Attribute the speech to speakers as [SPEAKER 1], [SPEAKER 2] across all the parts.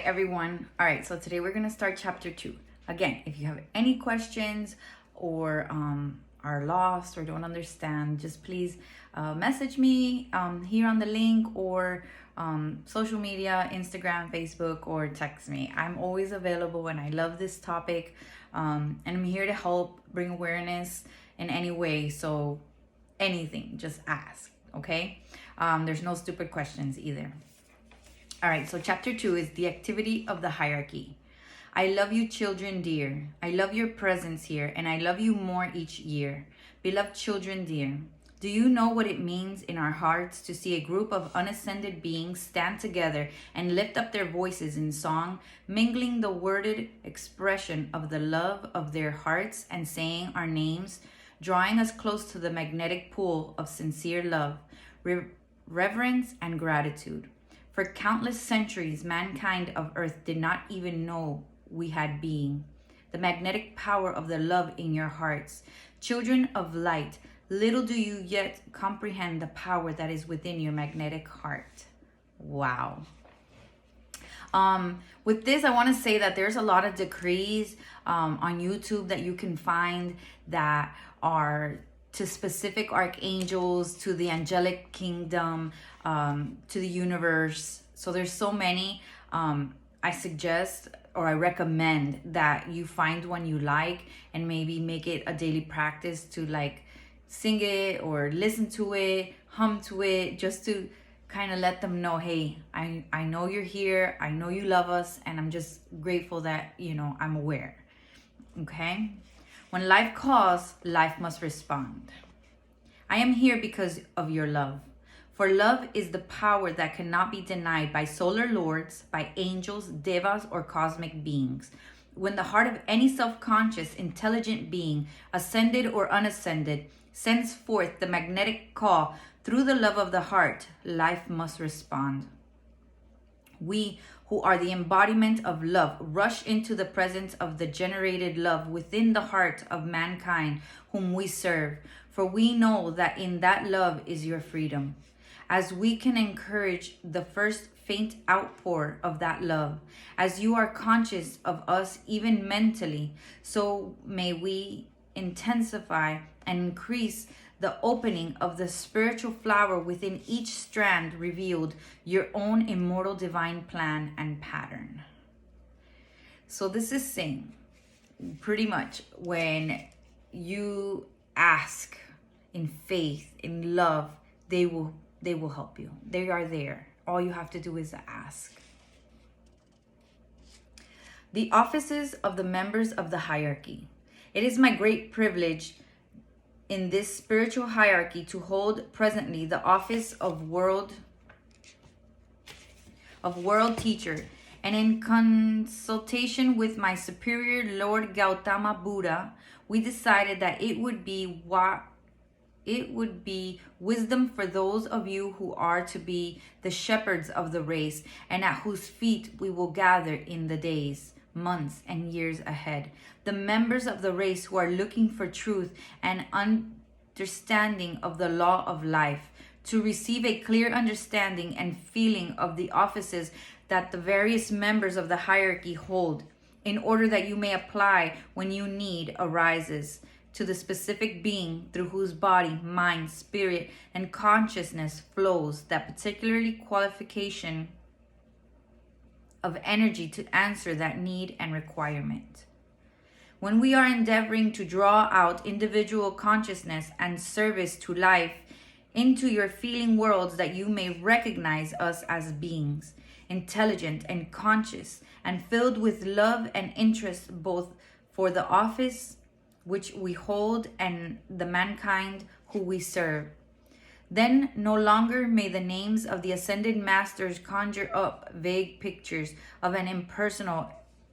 [SPEAKER 1] everyone. All right, so today we're going to start chapter 2. Again, if you have any questions or are lost or don't understand, just please message me here on the link or social media, Instagram, Facebook, or text me. I'm always available and I love this topic, and I'm here to help bring awareness in any way. So anything, just ask, okay? There's no stupid questions either. All right, so chapter 2 is the activity of the hierarchy. I love you, children dear. I love your presence here, and I love you more each year. Beloved children dear, do you know what it means in our hearts to see a group of unascended beings stand together and lift up their voices in song, mingling the worded expression of the love of their hearts and saying our names, drawing us close to the magnetic pull of sincere love, reverence, and gratitude? For countless centuries, mankind of earth did not even know we had being. The magnetic power of the love in your hearts. Children of light, little do you yet comprehend the power that is within your magnetic heart. Wow. With this, I want to say that there's a lot of decrees on YouTube that you can find that are to specific archangels, to the angelic kingdom, to the universe. So there's so many. I suggest or I recommend that you find one you like and maybe make it a daily practice to like sing it or listen to it, hum to it, just to kind of let them know, hey, I know you're here, I know you love us, and I'm just grateful that, I'm aware. Okay? When life calls, life must respond. I am here because of your love. For love is the power that cannot be denied by solar lords, by angels, devas, or cosmic beings. When the heart of any self-conscious, intelligent being, ascended or unascended, sends forth the magnetic call through the love of the heart, life must respond. We who are the embodiment of love rush into the presence of the generated love within the heart of mankind whom we serve, for we know that in that love is your freedom. As we can encourage the first faint outpour of that love, as you are conscious of us even mentally, so may we intensify and increase the opening of the spiritual flower within each strand revealed, your own immortal divine plan and pattern. So this is saying, pretty much, when you ask in faith, in love, they will help you. They are there. All you have to do is ask. The offices of the members of the hierarchy. It is my great privilege in this spiritual hierarchy to hold presently the office of world teacher, and in consultation with my superior Lord Gautama Buddha, we decided that it would be wisdom for those of you who are to be the shepherds of the race, and at whose feet we will gather in the days, months, and years ahead. The members of the race who are looking for truth and understanding of the law of life, to receive a clear understanding and feeling of the offices that the various members of the hierarchy hold, in order that you may apply when your need arises to the specific being through whose body, mind, spirit, and consciousness flows that particularly qualification of energy to answer that need and requirement. When we are endeavoring to draw out individual consciousness and service to life into your feeling worlds, that you may recognize us as beings, intelligent and conscious, and filled with love and interest both for the office which we hold and the mankind who we serve. Then no longer may the names of the ascended masters conjure up vague pictures of an impersonal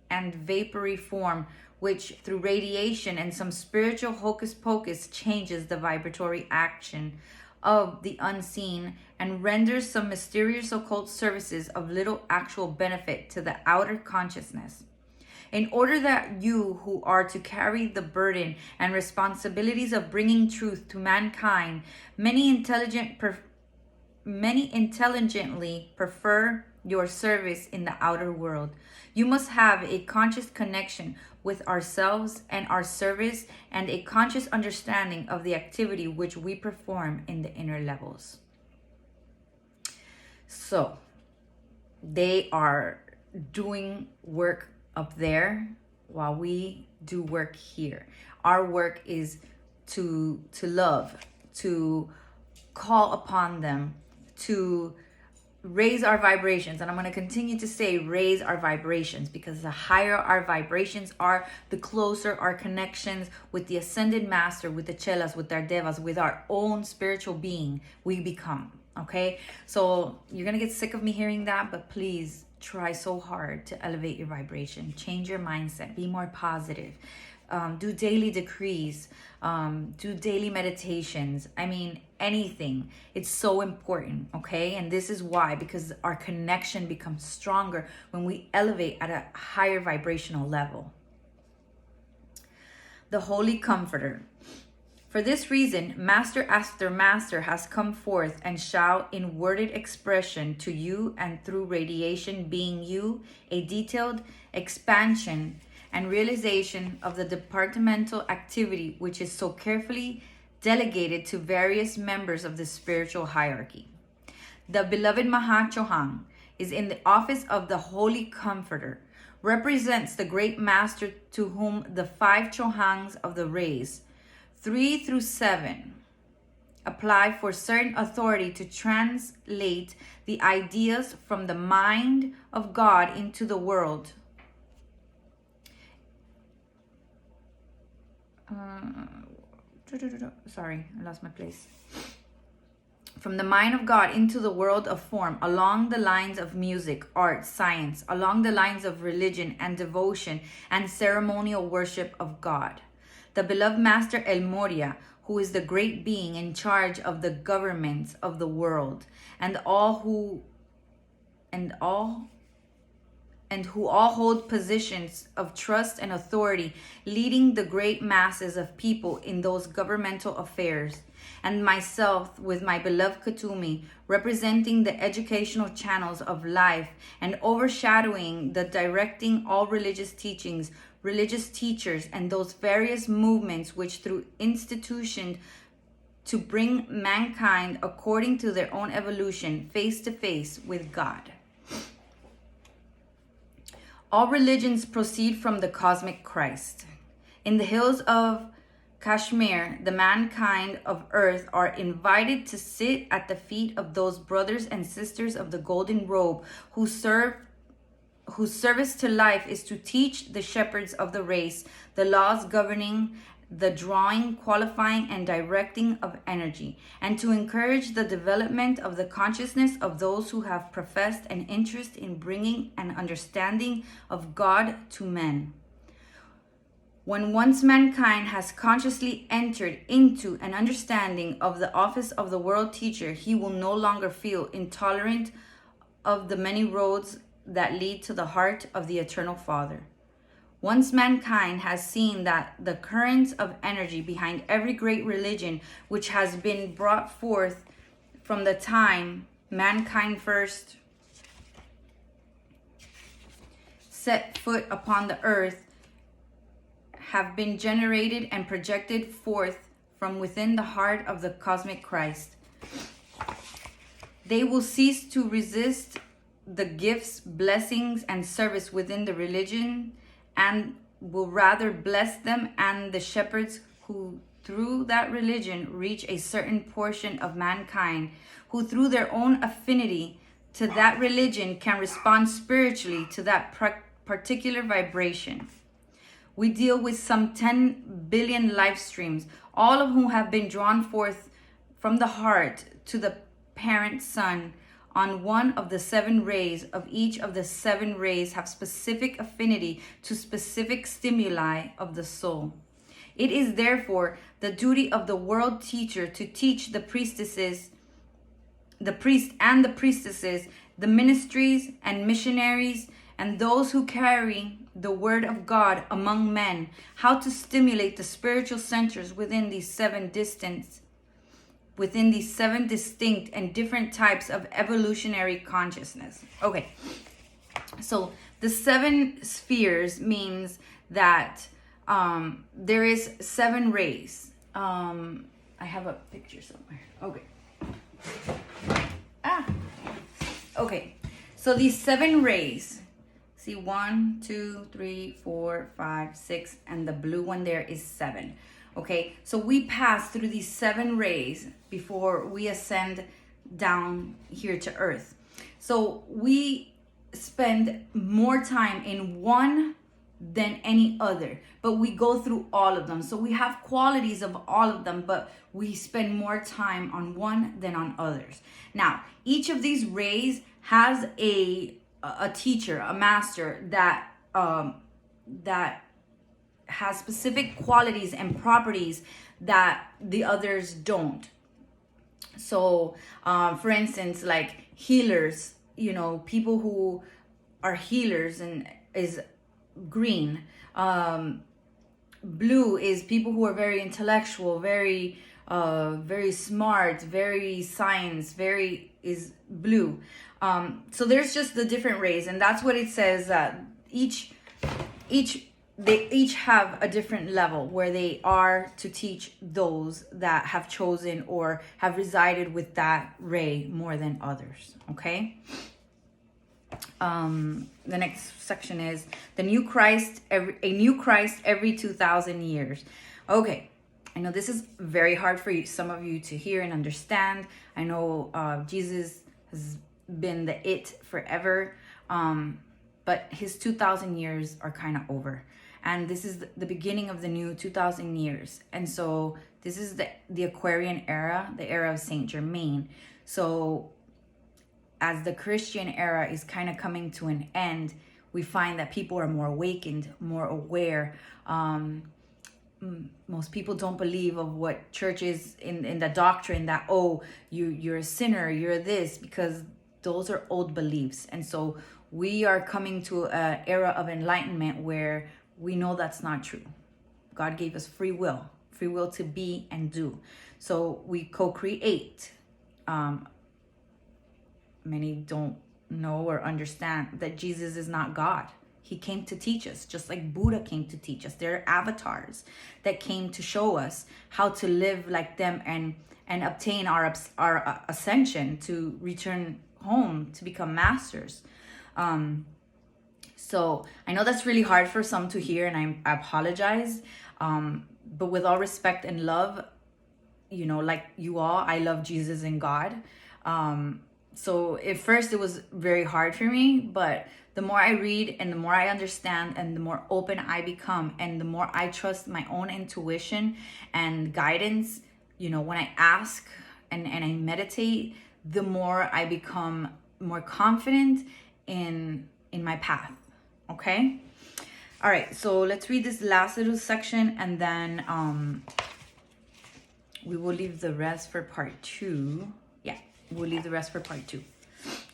[SPEAKER 1] and vapory form, which through radiation and some spiritual hocus pocus changes the vibratory action of the unseen and renders some mysterious occult services of little actual benefit to the outer consciousness. In order that you who are to carry the burden and responsibilities of bringing truth to mankind, many intelligently prefer your service in the outer world. You must have a conscious connection with ourselves and our service, and a conscious understanding of the activity which we perform in the inner levels. So, they are doing work up there while we do work here. Our work is to love, to call upon them, to raise our vibrations. And I'm going to continue to say raise our vibrations, because the higher our vibrations are, the closer our connections with the ascended master, with the chelas, with our devas, with our own spiritual being we become. Okay, so you're going to get sick of me hearing that, but please try so hard to elevate your vibration, change your mindset, be more positive. Do daily decrees, do daily meditations. I mean, anything. It's so important, okay? And this is why, because our connection becomes stronger when we elevate at a higher vibrational level. The Holy Comforter. For this reason, master after master has come forth and shall in worded expression to you and through radiation, being you a detailed expansion and realization of the departmental activity which is so carefully delegated to various members of the spiritual hierarchy. The beloved Maha Chohang is in the office of the Holy Comforter, represents the great master to whom the 5 Chohangs of the rays, 3 through 7, apply for certain authority to translate the ideas from the mind of God into the world. Sorry, I lost my place. From the mind of God into the world of form, along the lines of music, art, science, along the lines of religion and devotion and ceremonial worship of God. The beloved Master El Moria, who is the great being in charge of the governments of the world, and who all hold positions of trust and authority, leading the great masses of people in those governmental affairs, and myself with my beloved Katumi, representing the educational channels of life and overshadowing the directing all religious teachings, religious teachers, and those various movements which through institution to bring mankind according to their own evolution face to face with God. All religions proceed from the cosmic Christ. In the hills of Kashmir, the mankind of earth are invited to sit at the feet of those brothers and sisters of the golden robe whose service to life is to teach the shepherds of the race the laws governing the drawing, qualifying, and directing of energy, and to encourage the development of the consciousness of those who have professed an interest in bringing an understanding of God to men. When once mankind has consciously entered into an understanding of the office of the world teacher, he will no longer feel intolerant of the many roads that lead to the heart of the Eternal Father. Once mankind has seen that the currents of energy behind every great religion which has been brought forth from the time mankind first set foot upon the earth have been generated and projected forth from within the heart of the cosmic Christ, they will cease to resist the gifts, blessings, and service within the religion, and will rather bless them and the shepherds who through that religion reach a certain portion of mankind, who through their own affinity to that religion can respond spiritually to that particular vibration. We deal with some 10 billion life streams, all of whom have been drawn forth from the heart to the parent sun on one of the 7 rays of each of the 7 rays have specific affinity to specific stimuli of the soul. It is therefore the duty of the world teacher to teach the priestesses, the priest and the priestesses, the ministries and missionaries, and those who carry the word of God among men, how to stimulate the spiritual centers within these 7 within these 7 distinct and different types of evolutionary consciousness. Okay, so the 7 spheres means that there is 7 rays. I have a picture somewhere. Okay. Okay, so these 7 rays, see 1, 2, 3, 4, 5, 6, and the blue one there is 7. Okay, so we pass through these 7 rays before we ascend down here to earth. So we spend more time in one than any other, but we go through all of them. So we have qualities of all of them, but we spend more time on one than on others. Now, each of these rays has a teacher, a master that that has specific qualities and properties that the others don't. So for instance, like healers, you know, people who are healers and is green. Blue is people who are very intellectual, very smart, very science, very is blue. So there's just the different rays, and that's what it says that they each have a different level where they are to teach those that have chosen or have resided with that ray more than others. Okay. The next section is a new Christ every 2,000 years. Okay, I know this is very hard for some of you to hear and understand. I know Jesus has been the it forever, but his 2,000 years are kind of over, and this is the beginning of the new 2,000 years. And so this is the Aquarian era, the era of Saint Germain. So as the Christian era is kind of coming to an end, we find that people are more awakened, more aware. Most people don't believe of what church is in the doctrine that, oh, you're a sinner, you're this, because those are old beliefs. And so we are coming to an era of enlightenment where we know that's not true. God gave us free will to be and do. So we co-create. Many don't know or understand that Jesus is not God. He came to teach us, just like Buddha came to teach us. There are avatars that came to show us how to live like them and obtain our ascension to return home to become masters. So I know that's really hard for some to hear, and I apologize. But with all respect and love, you know, like you all, I love Jesus and God. So at first it was very hard for me, but the more I read and the more I understand and the more open I become and the more I trust my own intuition and guidance, you know, when I ask and I meditate, the more I become more confident in my path. Okay? All right, so let's read this last little section, and then we will leave the rest for part 2. Yeah, we'll leave the rest for part 2.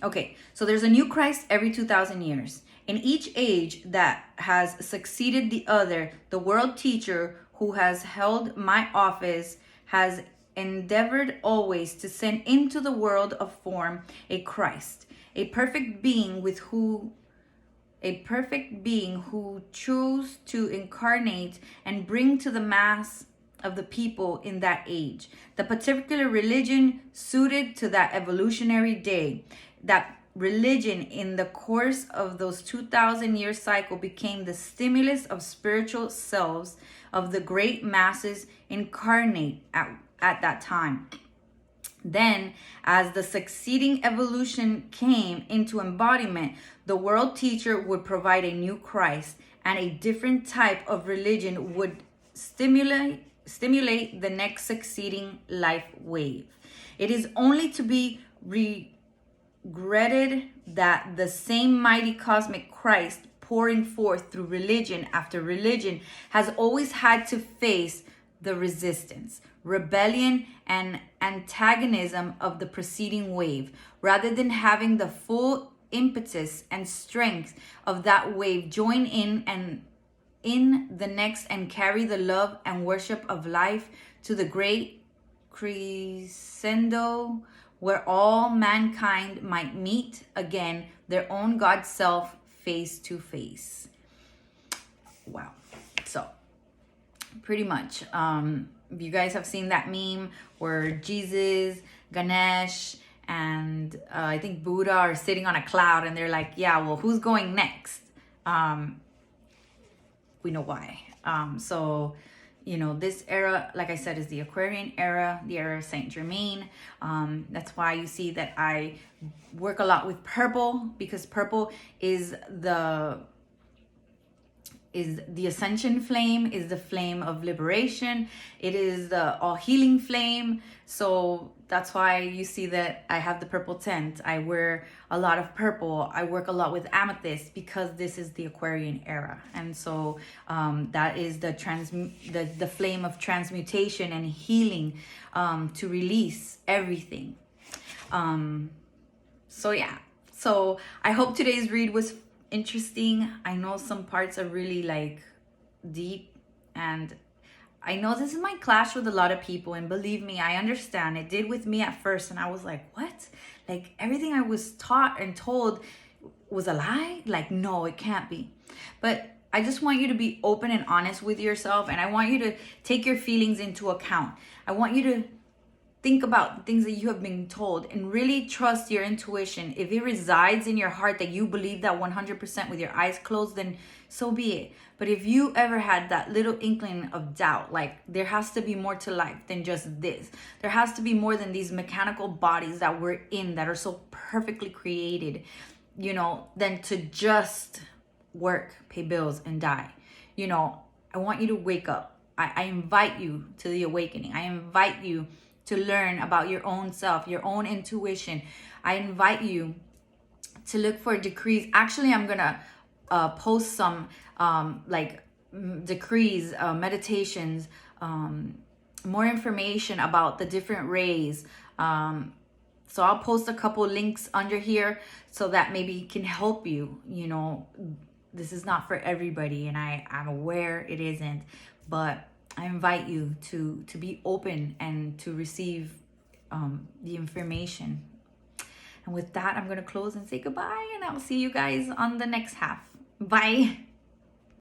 [SPEAKER 1] Okay, so there's a new Christ every 2,000 years. In each age that has succeeded the other, the world teacher who has held my office has endeavored always to send into the world of form a Christ, a perfect being who chose to incarnate and bring to the mass of the people in that age the particular religion suited to that evolutionary day. That religion in the course of those 2,000-year cycle became the stimulus of spiritual selves of the great masses incarnate at that time. Then, as the succeeding evolution came into embodiment, the world teacher would provide a new Christ, and a different type of religion would stimulate the next succeeding life wave. It is only to be regretted that the same mighty cosmic Christ pouring forth through religion after religion has always had to face the resistance, rebellion, and antagonism of the preceding wave, rather than having the full impetus and strength of that wave join in the next and carry the love and worship of life to the great crescendo, where all mankind might meet again their own God self face to face. Wow. So pretty much, you guys have seen that meme where Jesus, Ganesh, and I think Buddha are sitting on a cloud, and they're like, yeah, well, who's going next? We know why. So, you know, this era, like I said, is the Aquarian era, the era of Saint Germain. That's why you see that I work a lot with purple, because purple is the ascension flame, is the flame of liberation. It is the all healing flame. So that's why you see that I have the purple tent. I wear a lot of purple. I work a lot with amethyst, because this is the Aquarian era. And so that is the flame of transmutation and healing, to release everything. So yeah, so I hope today's read was interesting. I know some parts are really like deep, and I know this might clash with a lot of people, and believe me, I understand. It did with me at first, and I was like, what? Like, everything I was taught and told was a lie? Like, no, it can't be. But I just want you to be open and honest with yourself, and I want you to take your feelings into account. I want you to think about things that you have been told and really trust your intuition. If it resides in your heart that you believe that 100% with your eyes closed, then so be it. But if you ever had that little inkling of doubt, like there has to be more to life than just this, there has to be more than these mechanical bodies that we're in that are so perfectly created, you know, than to just work, pay bills, and die. You know, I want you to wake up. I invite you to the awakening. I invite you to learn about your own self, your own intuition. I invite you to look for decrees. Actually, I'm gonna post some decrees, meditations, more information about the different rays. So I'll post a couple links under here so that maybe it can help you. You know, this is not for everybody, and I'm aware it isn't, but I invite you to be open and to receive the information. And with that, I'm going to close and say goodbye, and I'll see you guys on the next half. Bye.